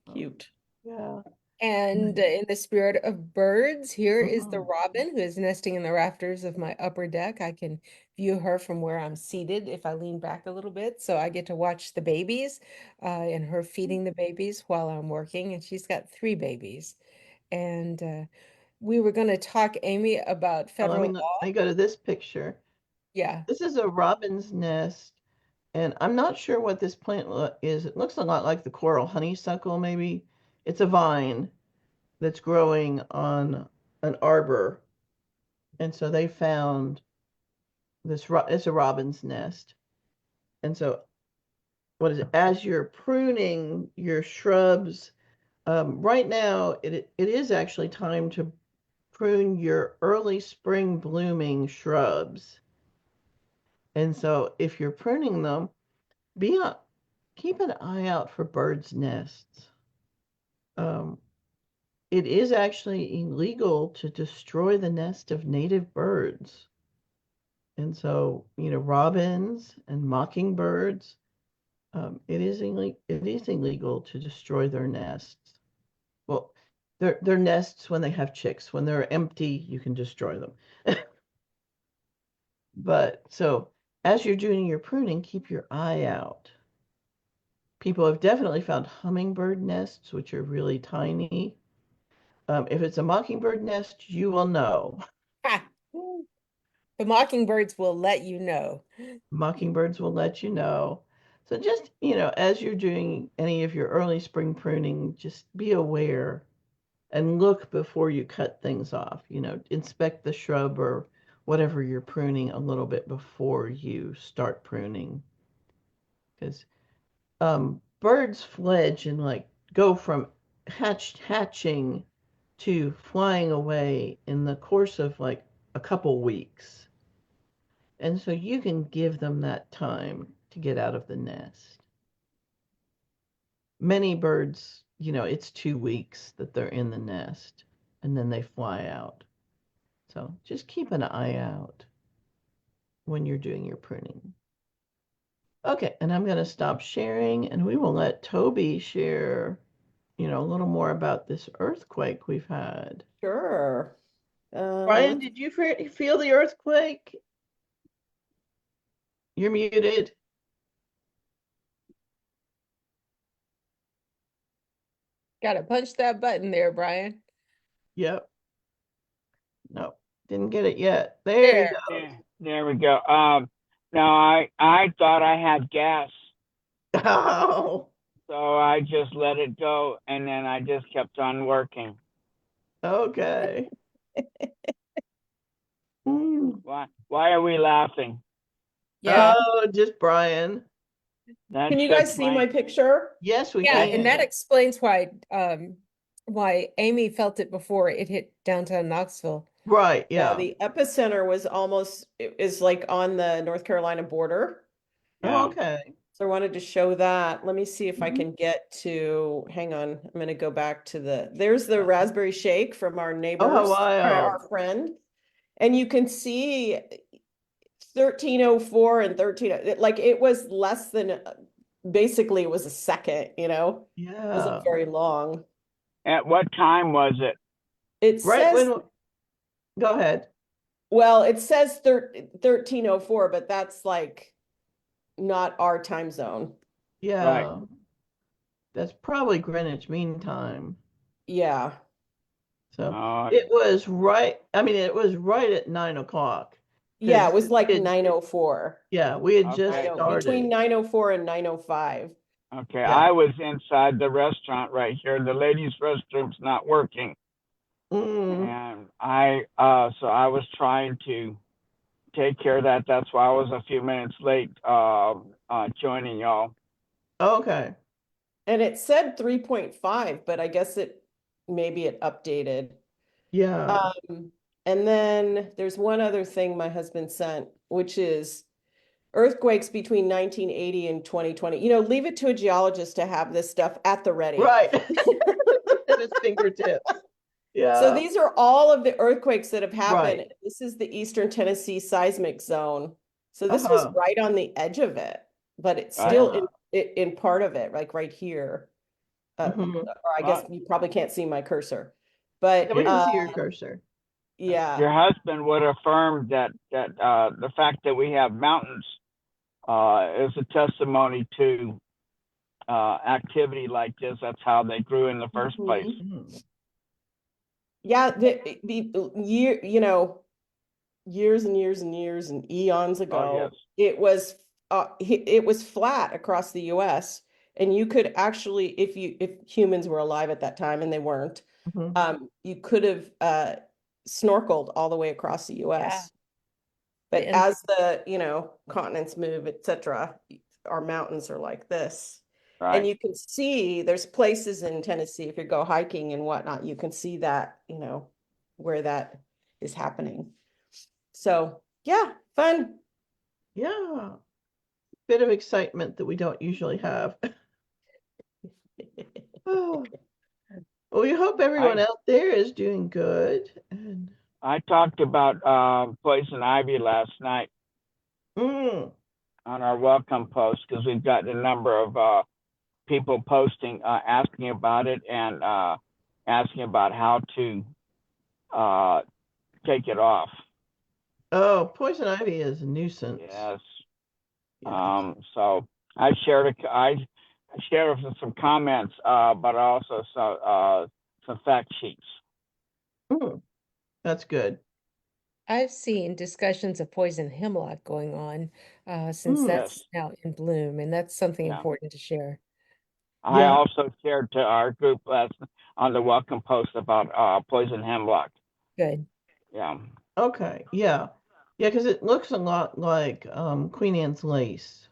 Oh, cute. yeah. And in the spirit of birds, here is the Mhm. robin who is nesting in the rafters of my upper deck. I can view her from where I'm seated if I lean back a little bit. So I get to watch the babies and her feeding the babies while I'm working. And she's got 3 babies. And we were going to talk, Amy, about Now, let federal me law. let me go to this picture. Yeah. This is a robin's nest, and I'm not sure what this plant is. It looks a lot like the coral honeysuckle, maybe. It's a vine that's growing on an arbor, and so they found this. It's a robin's nest, and so what is it? As you're pruning your shrubs, right now it is actually time to prune your early spring blooming shrubs. And so if you're pruning them, be on, keep an eye out for birds' nests. Um, it is actually illegal to destroy the nest of native birds. And so, robins and mockingbirds, it is illegal to destroy their nests. Well, their nests when they have chicks. When they're empty, you can destroy them. But so as you're doing your pruning, keep your eye out. People have definitely found hummingbird nests, which are really tiny. If it's a mockingbird nest, you will know. Ha! The mockingbirds will let you know. Mockingbirds will let you know. So just, as you're doing any of your early spring pruning, just be aware and look before you cut things off. Inspect the shrub or whatever you're pruning a little bit before you start pruning. Because birds fledge and like go from hatching to flying away in the course of like a couple weeks. And so you can give them that time to get out of the nest. Many birds, it's 2 weeks that they're in the nest and then they fly out. So just keep an eye out. when you're doing your pruning. Okay, and I'm going to stop sharing and we will let Toby share, a little more about this earthquake we've had. Sure. Brian, did you feel the earthquake? You're muted. Gotta punch that button there, Brian. Yep. No, didn't get it yet. There you go. Yeah, there we go. Now I thought I had gas, Oh, so I just let it go, and then I just kept on working. okay. Why are we laughing? Yeah. Oh, just Brian. That's Can you guys see my picture? Yes, we Yeah, can. and that explains why Amy felt it before it hit downtown Knoxville. Right, Yeah, yeah. the epicenter is like on the North Carolina border. Oh, okay. So I wanted to show that. Let me see if I Mhm. can get to, hang on, I'm going to go back to there's the raspberry shake from our neighbors, Oh, wow. our friend. And you can see 1304 and 13, like it was less than, basically it was a second, It Yeah. wasn't very long. At what time was it? It Right says, go ahead. well, it says 1304, but that's like not our time zone. Yeah. Right. That's probably Greenwich Mean Time. Yeah. So it was right. I mean, it was right at 9 o'clock. Yeah, it 'Cause was like it- 904. Yeah, we had Okay. just started. Between 904 and 905. Okay, Yeah. I was inside the restaurant right here. The ladies' restroom's not working, and so I was trying to take care of that. That's why I was a few minutes late joining y'all. Okay. And it said 3.5, but I guess maybe it updated. Yeah. And then there's one other thing my husband sent, which is earthquakes between 1980 and 2020. Leave it to a geologist to have this stuff at the ready. Right. At his fingertips. Yeah. So these are all of the earthquakes that have happened. Right. This is the Eastern Tennessee seismic zone. So this was right on the edge of it, but it's still in part of it, like right here. Or I guess you probably can't see my cursor, but we can see your cursor. Yeah. Your husband would affirm that the fact that we have mountains is a testimony to activity like this. That's how they grew in the first place. Yeah, years and years and years and eons ago, it was flat across the US, and you could actually, if humans were alive at that time, and they weren't, you could have snorkeled all the way across the US. But as the continents move, etc., our mountains are like this. Right. And you can see there's places in Tennessee, if you go hiking and whatnot, you can see that, where that is happening. So yeah, fun. Yeah. Bit of excitement that we don't usually have. Oh. Well, we hope everyone out there is doing good. And I talked about poison ivy last night on our welcome post, because we've got a number of people posting, asking about it, and asking about how to take it off. Oh, poison ivy is a nuisance. Yes. So I shared some comments, but also some fact sheets. That's good. I've seen discussions of poison hemlock going on since that's now in bloom, and that's something important to share. I also shared to our group on the welcome post about poison hemlock. Good. Yeah. Okay. Yeah. Yeah, because it looks a lot like Queen Anne's lace.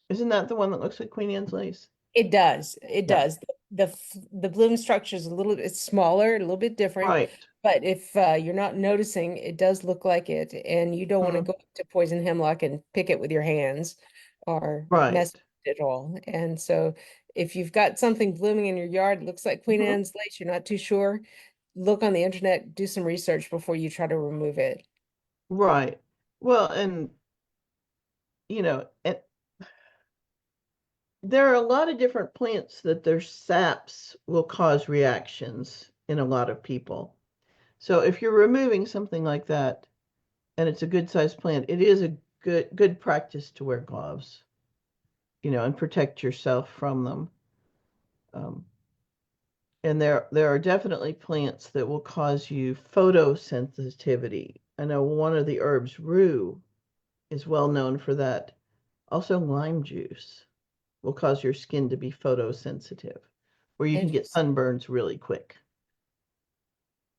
Isn't that the one that looks like Queen Anne's lace? It does. It does. The bloom structure is a little bit smaller, a little bit different. Right. But if you're not noticing, it does look like it, and you don't want to go up to poison hemlock and pick it with your hands or mess with it at all. And so if you've got something blooming in your yard, it looks like Queen Anne's lace, you're not too sure, look on the internet, do some research before you try to remove it. Right. Well, and you know, and there are a lot of different plants that their saps will cause reactions in a lot of people. So if you're removing something like that and it's a good sized plant, it is a good practice to wear gloves, and protect yourself from them. Um, and there are definitely plants that will cause you photosensitivity. I know one of the herbs, rue, is well known for that. Also, lime juice will cause your skin to be photosensitive, where you can get Interesting. sunburns really quick.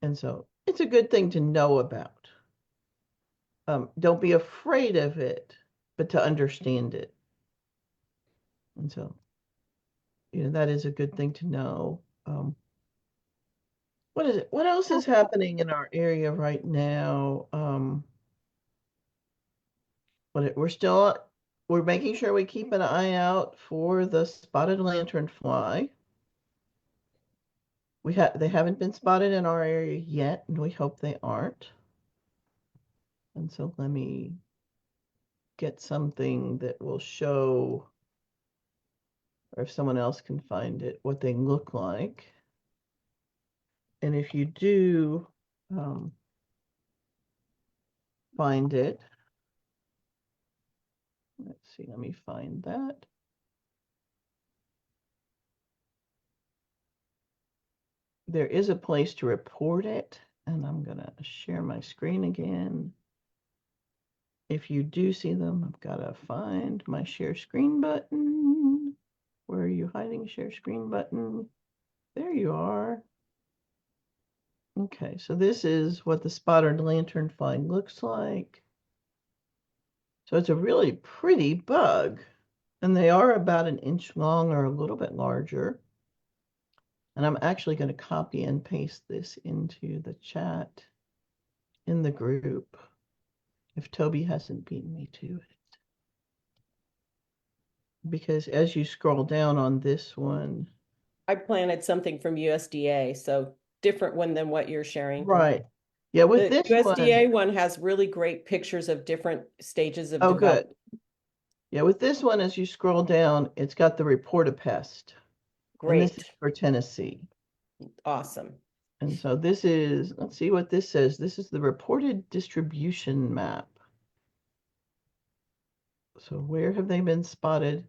And so it's a good thing to know about. Don't be afraid of it, but to understand it. And so, that is a good thing to know. What is it? What else is happening in our area right now? We're making sure we keep an eye out for the spotted lanternfly. They haven't been spotted in our area yet, and we hope they aren't. And so let me get something that will show, or if someone else can find it, what they look like. And if you do find it, let's see, let me find that. There is a place to report it, and I'm going to share my screen again. If you do see them, I've got to find my share screen button. Where are you hiding, share screen button? There you are. Okay, so this is what the spotted lanternfly looks like. So it's a really pretty bug, and they are about an inch long or a little bit larger. And I'm actually going to copy and paste this into the chat in the group, if Toby hasn't beaten me to it. Because as you scroll down on this one, I planted something from USDA, so different one than what you're sharing. right. Yeah, with The this USDA one has really great pictures of different stages of oh, development. good. Yeah, with this one, as you scroll down, it's got the report of pest. And this is Great. for Tennessee. Awesome. And so this is, let's see what this says. This is the reported distribution map. So where have they been spotted?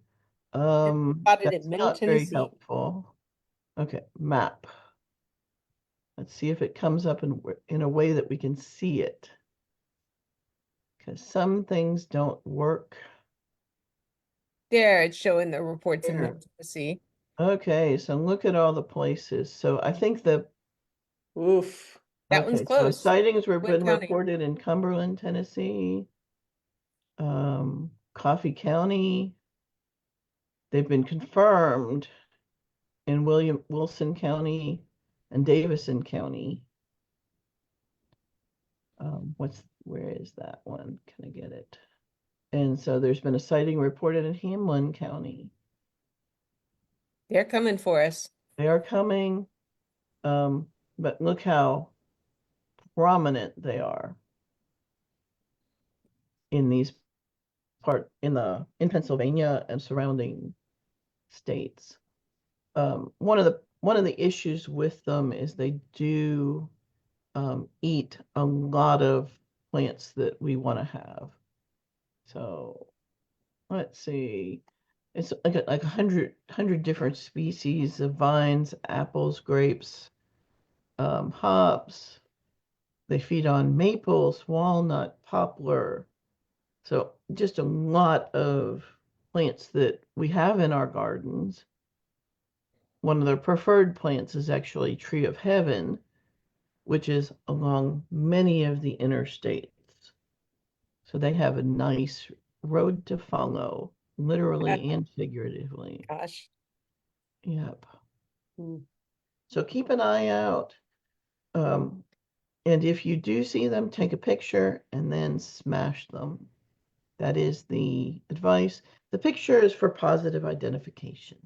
Spotted in That's Middle not very Tennessee. helpful. Okay, map. Let's see if it comes up in a way that we can see it. Because some things don't work. There, it's showing the reports in There. Middle Tennessee. Okay, so look at all the places. So I think Oof. That one's okay, so close. sightings were Wayne been County. reported in Cumberland, Tennessee, Coffee County. They've been confirmed in Wilson County and Davison County. Where is that one? Can I get it? And so there's been a sighting reported in Hamlin County. They're coming for us. They are coming, but look how prominent they are in in Pennsylvania and surrounding states. One of the issues with them is they do eat a lot of plants that we want to have. So let's see. It's like 100 different species of vines, apples, grapes, hops. They feed on maples, walnut, poplar. So just a lot of plants that we have in our gardens. One of the preferred plants is actually tree of heaven, which is along many of the interstates. So they have a nice road to follow, literally and figuratively. Gosh. Yep. Mm. So keep an eye out. And if you do see them, take a picture and then smash them. That is the advice. The picture is for positive identification.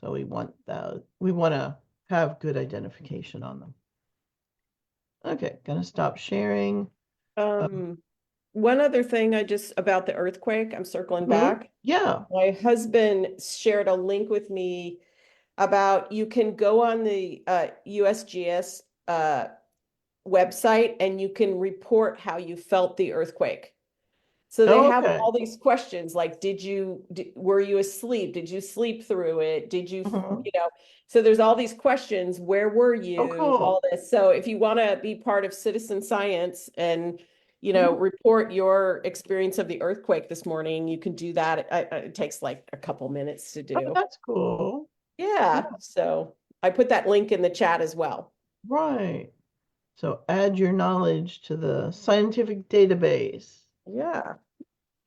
So we want to have good identification on them. Okay, gonna stop sharing. One other thing about the earthquake, I'm circling back. Yeah. My husband shared a link with me about you can go on the USGS website and you can report how you felt the earthquake. So they Oh, have okay. all these questions like, were you asleep? Did you sleep through it? Mhm. So there's all these questions. Where were Oh, you? All cool. this. So if you want to be part of citizen science and, Mhm. report your experience of the earthquake this morning, you can do that. It takes like a couple minutes to Oh, do. that's cool. Yeah, Yeah. So I put that link in the chat as well. right. So add your knowledge to the scientific database. Yeah.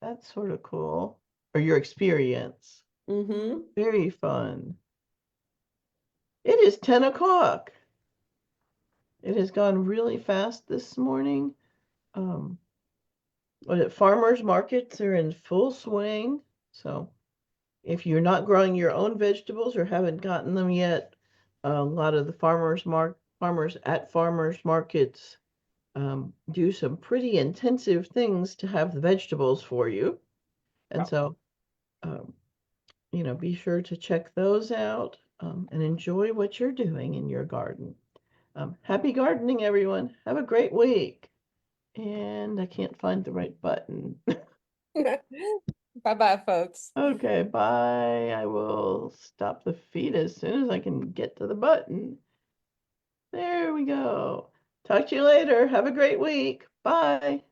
That's sort of cool. Or your experience. Mm-hmm. Very fun. It is 10 o'clock. It has gone really fast this morning. Um, farmers markets are in full swing. So if you're not growing your own vegetables or haven't gotten them yet, a lot of the farmers at farmers markets do some pretty intensive things to have the vegetables for you. And so, um, be sure to check those out and enjoy what you're doing in your garden. Happy gardening, everyone. Have a great week. And I can't find the right button. Bye-bye, folks. Okay, bye. I will stop the feed as soon as I can get to the button. There we go. Talk to you later. Have a great week. Bye.